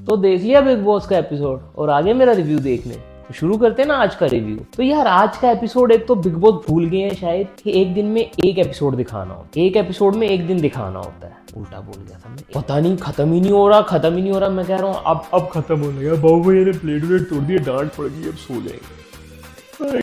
तो देख लिया बिग बॉस का एपिसोड और आगे मेरा रिव्यू देखने। तो शुरू करते हैं ना आज का रिव्यू। तो यार आज का एपिसोड एक तो बिग बॉस भूल गए हैं शायद कि एक दिन में एक एपिसोड दिखाना होता है, एक एपिसोड में एक दिन दिखाना होता है। उल्टा बोल गया था मैं, पता नहीं खत्म ही नहीं हो रहा, खत्म ही नहीं हो रहा। मैं कह रहा हूँ अब खत्म होने लगा। बाबू भैया ने प्लेट व्लेट तोड़ दिए, डांट पड़ गई, अब सो जाएंगे।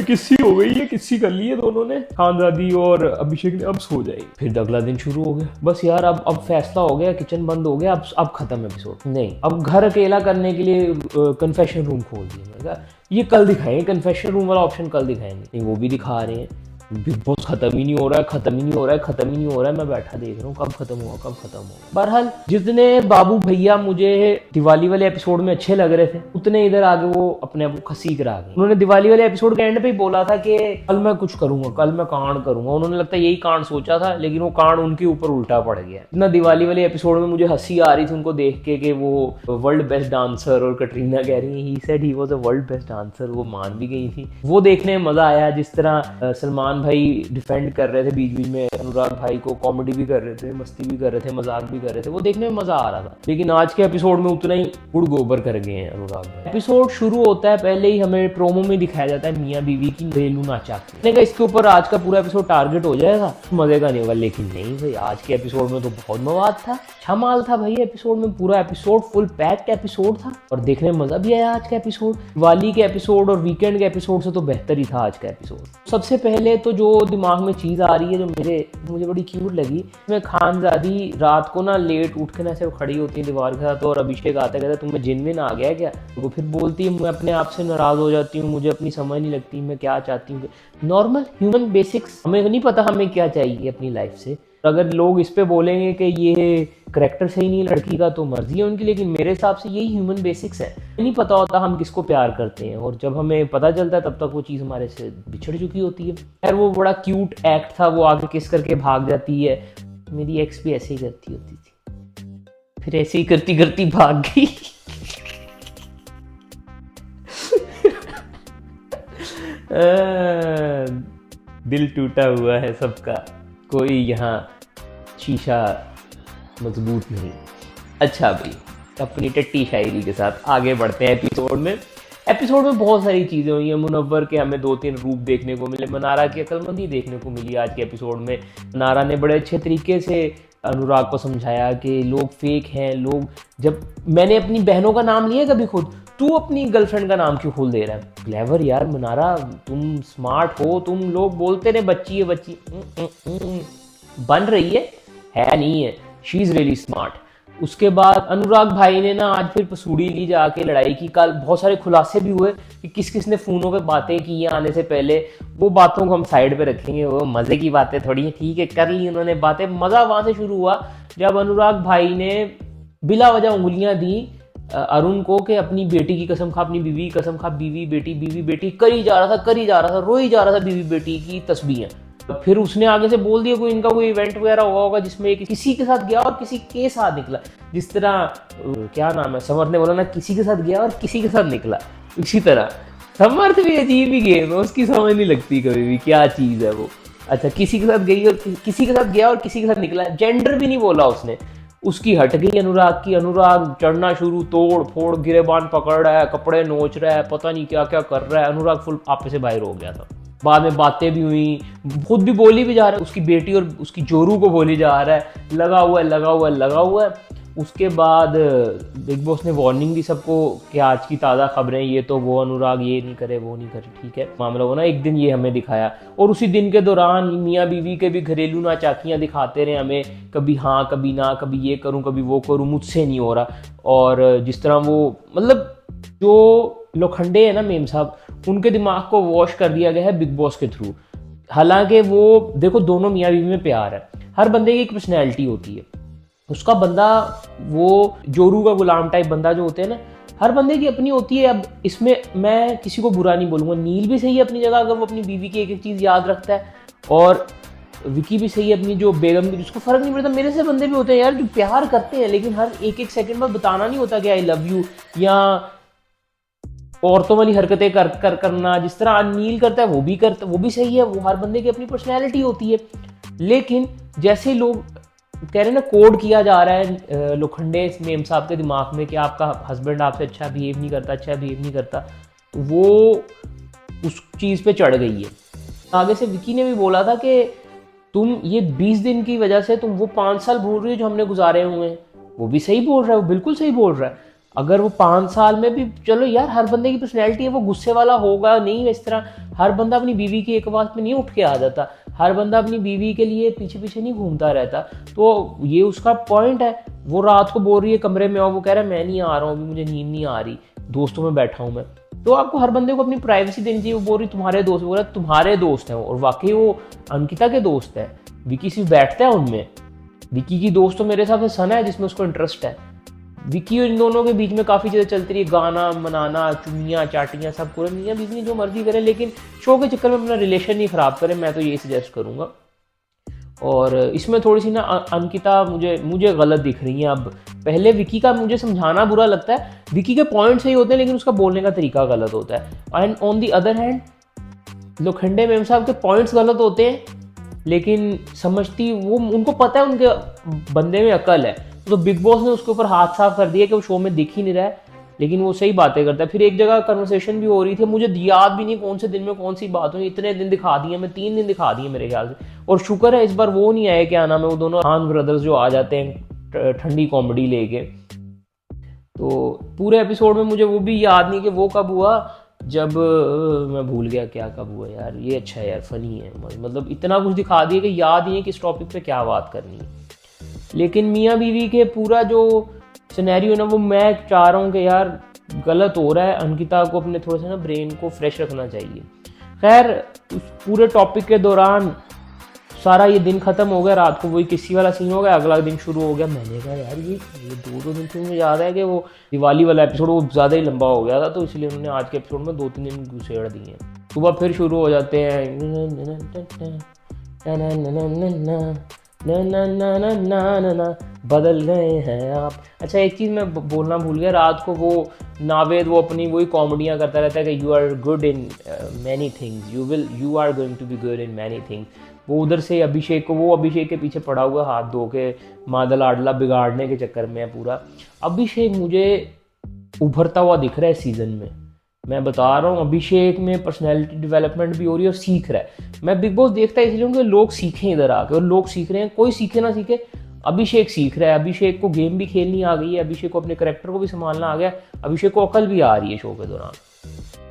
किस्सी हो गई है, किस्सी कर ली है दोनों ने, खानदादी और अभिषेक ने, अब सो जाएगी। फिर अगला दिन शुरू हो गया। बस यार अब फैसला हो गया, किचन बंद हो गया, अब खत्म एपिसोड। नहीं, अब घर अकेला करने के लिए कन्फेशन रूम खोल दिया। मैंने कहा ये कल दिखाएंगे, कन्फेशन रूम वाला ऑप्शन कल दिखाएंगे। नहीं, वो भी दिखा रहे हैं। बिग बॉस खत्म ही नहीं हो रहा है, खत्म ही नहीं हो रहा है, खत्म ही नहीं हो रहा है। मैं बैठा देख रहा हूँ कब खत्म होगा, कब खत्म होगा। बहरहाल जितने बाबू भैया मुझे दिवाली वाले एपिसोड में अच्छे लग रहे थे, उतने इधर आगे वो अपने आप को खसी करा गए। उन्होंने दिवाली वाले एपिसोड के एंड पे ही बोला था कि कल मैं कुछ करूंगा, कल मैं कांड करूंगा। उन्होंने लगता है यही कांड सोचा था, लेकिन वो कांड उनके ऊपर उल्टा पड़ गया। इतना दिवाली वाले एपिसोड में मुझे हंसी आ रही थी उनको देख के कि वो वर्ल्ड बेस्ट डांसर, और कटरीना कह रही है he said he was a world best dancer, वो मान भी गई थी। वो देखने में मजा आया। जिस तरह सलमान भाई डिफेंड कर रहे थे बीच बीच में अनुराग भाई को, कॉमेडी भी कर रहे थे, मस्ती भी कर रहे थे, मजाक भी कर रहे थे, वो देखने में मजा आ रहा था। लेकिन आज के एपिसोड में उतना ही उड़ गोबर कर गए हैं अनुराग भाई। एपिसोड शुरू होता है, पहले ही हमें प्रोमो में दिखाया जाता है मियां बीवी की घरेलू नाचाकी। मैंने कहा इसके ऊपर आज का पूरा एपिसोड टारगेट हो जाएगा, मजे का नहीं होगा। लेकिन नहीं भाई, आज के एपिसोड में तो बहुत मवाद था, अच्छा माल था भाई। एपिसोड में पूरा एपिसोड फुल पैक्ड एपिसोड था और देखने में मजा भी आया। आज का एपिसोड दिवाली के एपिसोड और वीकेंड के एपिसोड से तो बेहतर ही था आज का एपिसोड। सबसे पहले तो जो दिमाग में चीज आ रही है, जो मुझे बड़ी क्यूट लगी, मैं खानजादी रात को ना लेट उठ के ना सिर्फ खड़ी होती है दीवार के साथ, और अभिषेक आता कहता तुम्हें जिनविन आ गया क्या। वो फिर बोलती है मैं अपने आप से नाराज हो जाती हूँ, मुझे अपनी समझ नहीं लगती मैं क्या चाहती हूँ। नॉर्मल ह्यूमन बेसिक्स, हमें नहीं पता हमें क्या चाहिए अपनी लाइफ से। अगर लोग इस पे बोलेंगे कि ये करेक्टर सही नहीं लड़की का, तो मर्जी है उनकी, लेकिन मेरे हिसाब से यही ह्यूमन बेसिक्स है। नहीं पता होता हम किसको प्यार करते हैं, और जब हमें पता चलता है तब तक वो चीज़ हमारे से बिछड़ चुकी होती है। यार वो बड़ा क्यूट एक्ट था, वो आगे किस करके भाग जाती है। मेरी एक्स भी ऐसे ही करती होती थी, फिर ऐसे ही करती करती भाग गई। दिल टूटा हुआ है सबका, कोई यहाँ शीशा मजबूत नहीं। अच्छा भाई, अपनी टट्टी शायरी के साथ आगे बढ़ते हैं एपिसोड में। एपिसोड में बहुत सारी चीज़ें हुई हैं। मुनव्वर के हमें 2-3 रूप देखने को मिले, मनारा की अक्लमंदी देखने को मिली आज के एपिसोड में। मनारा ने बड़े अच्छे तरीके से अनुराग को समझाया कि लोग फेक हैं। लोग, जब मैंने अपनी बहनों का नाम लिया कभी खुद, तू अपनी गर्लफ्रेंड का नाम क्यों खोल दे रहा है। क्लेवर यार मनारा, तुम स्मार्ट हो। तुम लोग बोलते रहे बच्ची है बच्ची, बन रही है नहीं है। She is really smart. उसके बाद अनुराग भाई ने ना आज फिर पसूड़ी ली जाके लड़ाई की। कल बहुत सारे खुलासे भी हुए कि किस किस ने फ़ोनों पे बातें की हैं आने से पहले। वो बातों को हम साइड पे रखेंगे, वो मज़े की बातें थोड़ी हैं। ठीक है, कर ली उन्होंने बातें। मज़ा वहाँ से शुरू हुआ जब अनुराग भाई ने बिला वजह उंगलियाँ दी अरुण को कि अपनी बेटी की कसम खा, अपनी बीवी की कसम खा, बीवी बेटी करी जा रहा था, रोई जा रहा था बीवी बेटी की तस्बीहें। फिर उसने आगे से बोल दिया कोई इनका कोई इवेंट वगैरह हुआ होगा जिसमें किसी के साथ गया और किसी के साथ निकला। जिस तरह क्या नाम है, समर्थ ने बोला ना, किसी के साथ गया और किसी के साथ निकला। इसी तरह समर्थ भी अजीब ही गेम है, उसकी समझ नहीं लगती कभी भी क्या चीज़ है वो। अच्छा, किसी के साथ गई और किसी के साथ गया और किसी के साथ निकला। जेंडर भी नहीं बोला उसने। उसकी हट गई अनुराग की। अनुराग चढ़ना शुरू, तोड़ फोड़, गिरेबान पकड़ रहा है, कपड़े नोच रहा है, पता नहीं क्या क्या कर रहा है। अनुराग फुल आपे से बाहर हो गया था। बाद में बातें भी हुई, खुद भी बोली भी जा रहा है, उसकी बेटी और उसकी जोरू को बोली जा रहा है, लगा हुआ है। उसके बाद बिग बॉस ने वार्निंग दी सबको कि आज की ताज़ा खबरें ये तो वो अनुराग ये नहीं करे वो नहीं करे। ठीक है, मामला होना एक दिन ये हमें दिखाया, और उसी दिन के दौरान मियाँ बीवी के भी घरेलू नाचाकियाँ दिखाते रहे हमें। कभी हाँ कभी ना, कभी ये करूँ कभी वो करूँ, मुझसे नहीं हो रहा। और जिस तरह वो, मतलब जो लोखंडे है ना मेम साहब, उनके दिमाग को वॉश कर दिया गया है बिग बॉस के थ्रू। हालांकि वो देखो, दोनों मियाँ बीवी में प्यार है। हर बंदे की एक पर्सनैलिटी होती है। उसका बंदा, वो जोरू का गुलाम टाइप बंदा जो होते हैं ना, हर बंदे की अपनी होती है। अब इसमें मैं किसी को बुरा नहीं बोलूँगा। नील भी सही है अपनी जगह, अगर वो अपनी बीवी की एक एक चीज़ याद रखता है। और विकी भी सही है अपनी जो बेगम की, जिसको फ़र्क नहीं पड़ता। मेरे से बंदे भी होते हैं यार जो प्यार करते हैं, लेकिन हर एक एक सेकंड में बताना नहीं होता कि आई लव यू, या औरतों वाली हरकतें करना जिस तरह नील करता है वो भी सही है। वो हर बंदे की अपनी पर्सनैलिटी होती है। लेकिन जैसे लोग कह रहे ना कोड किया जा रहा है लोखंडे मेम साहब के दिमाग में कि आपका हस्बैंड आपसे अच्छा बिहेव नहीं करता, अच्छा बिहेव नहीं करता, तो वो उस चीज़ पे चढ़ गई है। आगे से विकी ने भी बोला था कि तुम ये 20 दिन की वजह से तुम वो 5 साल भूल रही हो जो हमने गुजारे हुए हैं। वो भी सही बोल रहा है, वो बिल्कुल सही बोल रहा है। अगर वो 5 साल में भी, चलो यार हर बंदे की पर्सनैलिटी है, वो गुस्से वाला होगा नहीं, इस तरह हर बंदा अपनी बीवी की एक बात पे नहीं उठ के आ जाता, हर बंदा अपनी बीवी के लिए पीछे पीछे नहीं घूमता रहता। तो ये उसका पॉइंट है। वो रात को बोल रही है कमरे में, और वो कह रहा है मैं नहीं आ रहा हूँ अभी, मुझे नींद नहीं आ रही, दोस्तों में बैठा हूँ मैं। तो आपको हर बंदे को अपनी प्राइवेसी देनी चाहिए। वो बोल रही तुम्हारे दोस्त, बोल रहा तुम्हारे दोस्त हैं, और वाकई वो अंकिता के दोस्त है। विकी सिर्फ बैठता है उनमें। विकी की दोस्त तो मेरे हिसाब से सना है जिसमें उसको इंटरेस्ट है। विकी और इन दोनों के बीच में काफ़ी चीज़ें चलती रही, गाना मनाना, चुनियाँ चाटियाँ सब पूरे, मियाँ बीवी जो मर्जी करें, लेकिन शो के चक्कर में अपना रिलेशन नहीं ख़राब करें, मैं तो यही सजेस्ट करूँगा। और इसमें थोड़ी सी ना अंकिता मुझे गलत दिख रही है अब। पहले विकी का मुझे समझाना बुरा लगता है, विकी के पॉइंट सही होते हैं लेकिन उसका बोलने का तरीका गलत होता है। And on the other hand Lokhande ma'am साहब के पॉइंट्स गलत होते हैं, लेकिन समझती वो, उनको पता है उनके बंदे में अकल है। तो बिग बॉस ने उसके ऊपर हाथ साफ कर दिया कि वो शो में दिख ही नहीं रहा है, लेकिन वो सही बातें करता है। फिर एक जगह कन्वर्सेशन भी हो रही थी, मुझे याद भी नहीं कौन से दिन में कौन सी बात हुई, इतने दिन दिखा दिए, मैं 3 दिन दिखा दिए मेरे ख्याल से। और शुक्र है इस बार वो नहीं आए, क्या नाम है, वो दोनों खान ब्रदर्स जो आ जाते हैं ठंडी कॉमेडी लेके। तो पूरे एपिसोड में मुझे वो भी याद नहीं कि वो कब हुआ, जब मैं भूल गया क्या कब हुआ यार। ये अच्छा है यार, फनी है, मतलब इतना कुछ दिखा दिया कि याद ही है कि इस टॉपिक पे क्या बात करनी है। लेकिन मियाँ बीवी के पूरा जो सिनेरियो ना, वो मैं चाह रहा हूँ कि यार गलत हो रहा है, अंकिता को अपने थोड़ा सा ना ब्रेन को फ्रेश रखना चाहिए। खैर उस पूरे टॉपिक के दौरान सारा ये दिन खत्म हो गया, रात को वही किसी वाला सीन हो गया, अगला दिन शुरू हो गया। मैंने कहा यार ये 2 दिन से मुझे याद है कि वो दिवाली वाला एपिसोड वो ज़्यादा ही लंबा हो गया था, तो इसलिए उन्होंने आज के एपिसोड में 2-3 दिन घुसेड़ दिए हैं। सुबह फिर शुरू हो जाते हैं ना बदल गए हैं आप। अच्छा एक चीज़ मैं बोलना भूल गया, रात को वो नावेद वो अपनी वही कॉमेडियाँ करता रहता है कि you are good in many things, you are going to be good in many things. वो उधर से अभिषेक को, वो अभिषेक के पीछे पड़ा हुआ हाथ धो के मादल आडला बिगाड़ने के चक्कर में है पूरा। अभिषेक मुझे उभरता हुआ दिख रहा है सीजन में, मैं बता रहा हूँ। अभिषेक में पर्सनैलिटी डेवलपमेंट भी हो रही है और सीख रहा है। मैं बिग बॉस देखता है इसलिए कि लोग सीखें इधर आके, और लोग सीख रहे हैं, कोई सीखे ना सीखे, अभिषेक सीख रहा है। अभिषेक को गेम भी खेलनी आ गई है, अभिषेक को अपने करैक्टर को भी संभालना आ गया, अभिषेक को अकल भी आ रही है शो के दौरान।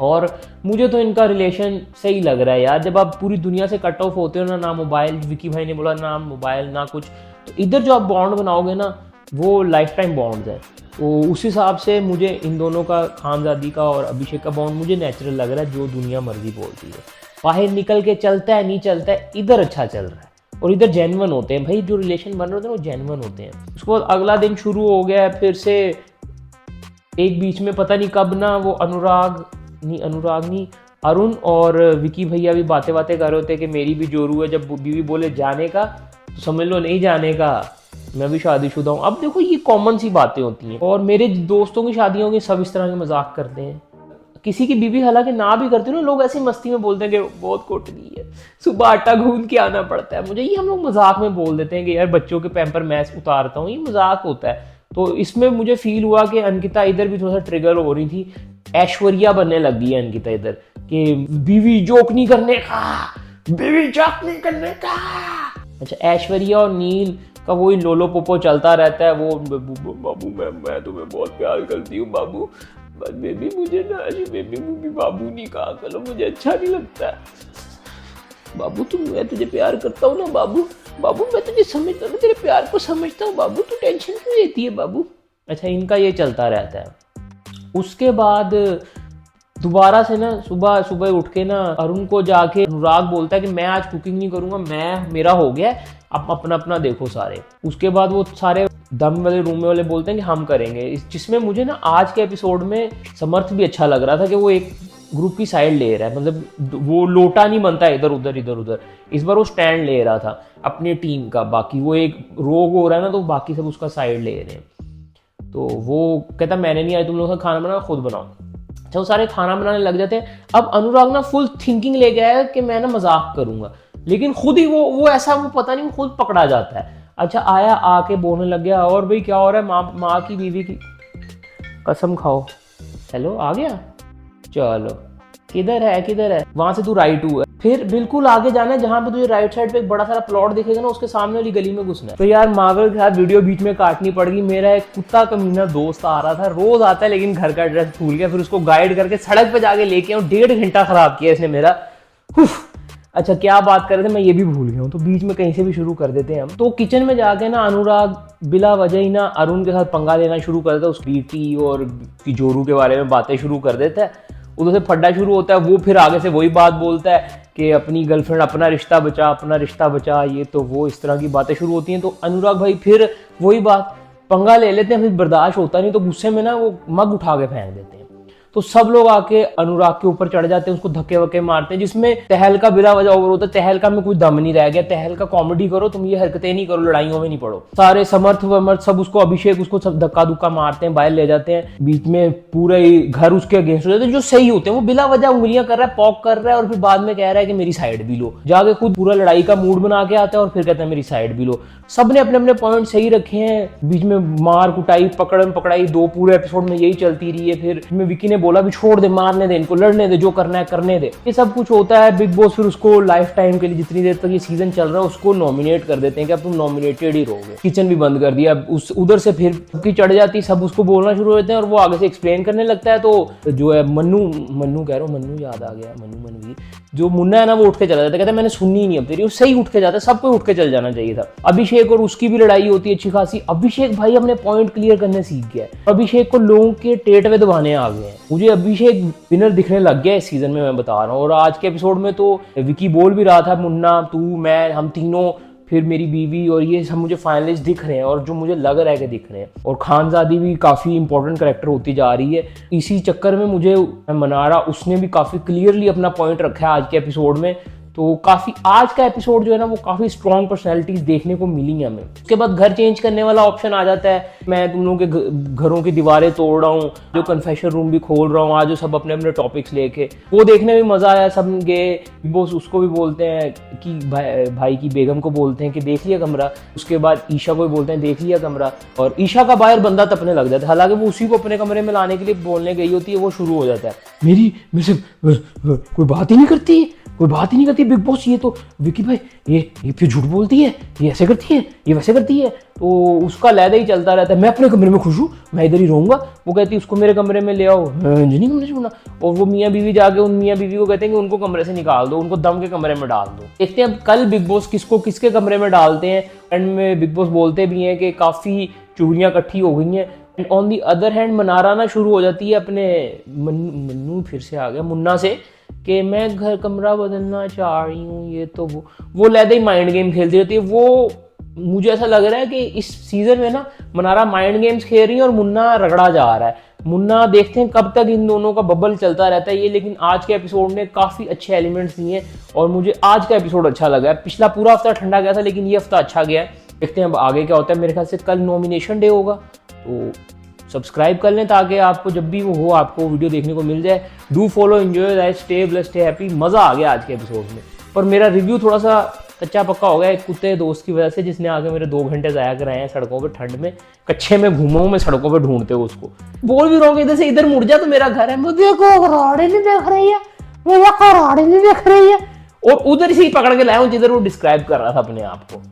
और मुझे तो इनका रिलेशन सही लग रहा है यार। जब आप पूरी दुनिया से कट ऑफ होते हो ना मोबाइल, विकी भाई ने बोला ना मोबाइल ना कुछ, तो इधर जो आप बॉन्ड बनाओगे ना वो लाइफ टाइम बॉन्ड है। तो उस हिसाब से मुझे इन दोनों का, खानजादी का और अभिषेक का बॉन्ड मुझे नेचुरल लग रहा है, जो दुनिया मर्जी बोलती है। बाहर निकल के चलता है नहीं चलता है, इधर अच्छा चल रहा है और इधर जेन्युइन होते हैं भाई, जो रिलेशन बन रहे होते हैं वो जेन्युइन होते हैं। उसके बाद अगला दिन शुरू हो गया फिर से। एक बीच में पता नहीं कब ना वो अनुराग नहीं अरुण और विकी भैया भी बातें कर रहे होते हैं कि मेरी भी जोरू है, जब बीवी बोले जाने का तो समझ लो नहीं जाने का, मैं भी शादीशुदा हूँ। अब देखो ये कॉमन सी बातें होती हैं, और मेरे दोस्तों की शादियों की सब इस तरह के मजाक करते हैं। किसी की बीवी हालांकि ना भी करते हो ना, लोग ऐसी मस्ती में बोलते हैं कि बहुत कुटनी है, सुबह आटा गूंद के आना पड़ता है मुझे, ये हम लोग मजाक में बोल देते हैं कि यार बच्चों के पैम्पर मैं उतारता हूँ, ये मजाक होता है। तो इसमें मुझे फील हुआ कि अंकिता इधर भी थोड़ा सा ट्रिगर हो रही थी, ऐश्वर्या बनने लग गई है अंकिता इधर, कि बीवी जोक नहीं करने का, बीवी जोक नहीं करने का। अच्छा ऐश्वर्या और नील का वही लोलो पोपो चलता रहता है, वो बाबू मैं तुम्हें बहुत प्यार करती हूँ बाबू, बस बेबी मुझे ना बेबी बाबू नहीं कहा करो, मुझे अच्छा नहीं लगता बाबू, मैं तुझे प्यार करता हूँ ना बाबू, मैं तुझे समझता हूँ, मैं तेरे प्यार को समझता हूँ बाबू, तू टेंशन क्यों लेती है बाबू। अच्छा इनका ये चलता रहता है। उसके बाद दोबारा से ना सुबह उठ के ना अरुण को जाके अनुराग बोलता है कि मैं आज कुकिंग नहीं करूंगा, मेरा हो गया, अब अपना देखो सारे। उसके बाद वो सारे दम वाले रूम वाले बोलते हैं कि हम करेंगे, जिसमें मुझे ना आज के एपिसोड में समर्थ भी अच्छा लग रहा था कि वो एक ग्रुप की साइड ले रहा है, मतलब वो लोटा नहीं बनता इधर उधर, इस बार वो स्टैंड ले रहा था अपनी टीम का। बाकी वो एक रोग हो रहा है ना, तो बाकी सब उसका साइड ले रहे हैं। तो वो कहता मैंने नहीं आया, तुम लोग का खाना बनाओ, खुद बनाओ। अच्छा वो सारे खाना बनाने लग जाते हैं। अब अनुराग ना फुल थिंकिंग ले गया है कि मैं ना मजाक करूंगा, लेकिन खुद ही वो ऐसा वो पता नहीं, वो खुद पकड़ा जाता है। अच्छा आया, आके बोलने लग गया और भाई क्या हो रहा है, माँ की बीवी की कसम खाओ। हेलो आ गया, चलो किधर है, वहां से तू राइट हुआ, फिर बिल्कुल आगे जाना है जहां पे तुझे राइट साइड पे एक बड़ा सारा प्लॉट दिखेगा ना, उसके सामने वाली गली में घुसना है। तो यार मार्वल के साथ वीडियो बीच में काटनी पड़ गई। मेरा एक कुत्ता कमीना दोस्त आ रहा था, रोज आता है लेकिन घर का एड्रेस भूल गया, फिर उसको गाइड करके सड़क पे जाके लेके आऊं, 1.5 घंटा खराब किया इसने मेरा। अच्छा क्या बात कर रहे थे, मैं ये भी भूल गया हूँ, तो बीच में कहीं से भी शुरू कर देते हैं हम। तो किचन में जाके ना अनुराग बिला वजह ही ना अरुण के साथ पंगा लेना शुरू कर देता है, उस बीटी और जोरू के बारे में बातें शुरू कर देता है, उधर से फड्डा शुरू होता है। वो फिर आगे से वही बात बोलता है कि अपनी गर्लफ्रेंड अपना रिश्ता बचा, ये तो वो, इस तरह की बातें शुरू होती हैं। तो अनुराग भाई फिर वही बात, पंगा ले लेते हैं, फिर बर्दाश्त होता नहीं तो गुस्से में ना वो मग उठा के फेंक देते हैं। तो सब लोग आके अनुराग के ऊपर चढ़ जाते हैं, उसको धक्के वक्के मारते हैं, जिसमें तहलका बिला वजह ओवर होता है। तहलका में कोई दम नहीं रह गया, तहलका कॉमेडी करो, तुम ये हरकतें नहीं करो, लड़ाइयों में नहीं पड़ो। सारे समर्थ वमर्थ सब उसको, अभिषेक उसको सब धक्का धुक्का मारते हैं, बाहर ले जाते हैं, बीच में पूरे घर उसके अगेंस्ट हो जाते हैं। जो सही होते हैं वो बिला वजह उंगलियां कर रहा है, पॉक कर रहा है, और फिर बाद में कह रहा है कि मेरी साइड भी लो, जाके खुद पूरा लड़ाई का मूड बना के आता है और फिर कहता है मेरी साइड भी लो। सबने अपने अपने पॉइंट सही रखे हैं, बीच में मार कुटाई पकड़म पकड़ाई 2 पूरे एपिसोड में यही चलती रही है। फिर विकी ने बोला भी छोड़ दे, मारने दे इनको, लड़ने दे, जो करना है करने दे, ये सब कुछ होता है। बिग बॉस फिर उसको लाइफ टाइम के लिए, जितनी देर तक ये सीजन चल रहा है, उसको नॉमिनेट कर देते हैं कि अब तुम नॉमिनेटेड ही रहोगे। किचन भी बंद कर दिया, उस उधर से फिर की चढ़ जाती, सब उसको बोलना शुरू हो जाते हैं और वो आगे से एक्सप्लेन करने लगता है। तो जो है मन्नू कह रहा हूँ, मन्नू याद आ गया, मनवीर, जो मुन्ना है ना, वो उठ के चला जाता है, कहता है मैंने सुननी ही नहीं अब तेरी, वो सही उठ के जाता है, सबको उठ के चल जाना चाहिए था। अभिषेक और उसकी भी लड़ाई होती है अच्छी खासी। अभिषेक भाई अपने पॉइंट क्लियर करने सीख गया है, अभिषेक को लोगों के टेटवे दबाने आ गए हैं। मुझे अभिषेक विनर दिखने लग गया इस सीजन में, मैं बता रहा हूँ। और आज के एपिसोड में तो विकी बोल भी रहा था, मुन्ना तू मैं हम तीनों फिर मेरी बीवी और ये सब मुझे फाइनलिस्ट दिख रहे हैं, और जो मुझे लग रहा है कि दिख रहे हैं। और खानजादी भी काफ़ी इंपॉर्टेंट कैरेक्टर होती जा रही है। इसी चक्कर में मुझे मनारा, उसने भी काफ़ी क्लियरली अपना पॉइंट रखा है आज के एपिसोड में। तो काफ़ी आज का एपिसोड जो है ना, वो काफ़ी स्ट्रॉन्ग पर्सनैलिटीज देखने को मिली हमें। उसके बाद घर चेंज करने वाला ऑप्शन आ जाता है, मैं तुम लोगों के घरों की दीवारें तोड़ रहा हूँ, जो कन्फेशन रूम भी खोल रहा हूँ आज, जो सब अपने अपने टॉपिक्स लेके, वो देखने में मज़ा आया। सब गए, बॉस उसको भी बोलते हैं कि भाई की बेगम को बोलते हैं कि देख लिया कमरा, उसके बाद ईशा को भी बोलते हैं देख लिया कमरा, और ईशा का बाहर बंदा तपने लग जाता है, हालांकि वो उसी को अपने कमरे में लाने के लिए बोलने गई होती है। वो शुरू हो जाता है मेरे से कोई बात ही नहीं करती, बिग बॉस, ये तो विकी भाई ये फिर झूठ बोलती है, ये ऐसे करती है, ये वैसे करती है। तो उसका लैदा ही चलता रहता है, मैं अपने कमरे में खुश हूँ, मैं इधर ही रहूंगा। वो कहती है उसको मेरे कमरे में ले आओ, नहीं कमरे से होना। और वो मियाँ बीवी जाके उन मियाँ बीवी को कहते हैं कि उनको कमरे से निकाल दो, उनको दम के कमरे में डाल दो। देखते हैं अब कल बिग बॉस किसको किसके कमरे में डालते हैं। एंड में बिग बॉस बोलते भी हैं कि काफ़ी चुगलियाँ इकट्ठी हो गई हैं। And on the other hand Mannara ना शुरू हो जाती है अपने मन्नू फिर से आ गया, मुन्ना से, कि मैं घर कमरा बदलना चाह रही हूँ, ये तो वो लैदा ही माइंड गेम खेलती रहती है। वो मुझे ऐसा लग रहा है कि इस सीजन में ना मनारा माइंड गेम्स खेल रही है और मुन्ना रगड़ा जा रहा है। मुन्ना देखते हैं कब तक इन दोनों का बबल चलता रहता है ये, लेकिन आज के एपिसोड ने काफ़ी अच्छे एलिमेंट्स दिए और मुझे आज का एपिसोड अच्छा लगा है। पिछला पूरा हफ्ता ठंडा गया था, लेकिन ये हफ्ता अच्छा गया है। देखते हैं अब आगे क्या होता है। मेरे ख्याल से कल नॉमिनेशन डे होगा, तो सब्सक्राइब कर लें ताकि आपको जब भी वो हो आपको वीडियो देखने को मिल जाए। Do follow, enjoy life, stay blessed, stay happy. मज़ा आ गया आज के एपिसोड में। पर मेरा रिव्यू थोड़ा सा कच्चा पक्का हो गया एक कुत्ते दोस्त की वजह से, जिसने आके मेरे 2 घंटे ज़ाया कराए हैं सड़कों पे, ठंड में कच्चे में घूमा हूँ मैं सड़कों पे ढूंढते हुए उसको। बोल भी रहोगे इधर से इधर मुड़ जा तो मेरा घर है, मुझे को राड़े नहीं देख रही है, मुझे को राड़े नहीं देख रही है। और उधर से ही पकड़ के लाया हूँ जिधर वो डिस्क्राइब कर रहा था अपने आप को।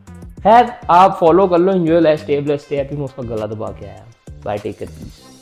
खैर आप फॉलो कर लो, enjoy life, stay blessed, stay happy. मैं उसका गला दबा के आया। Bye, take care, please.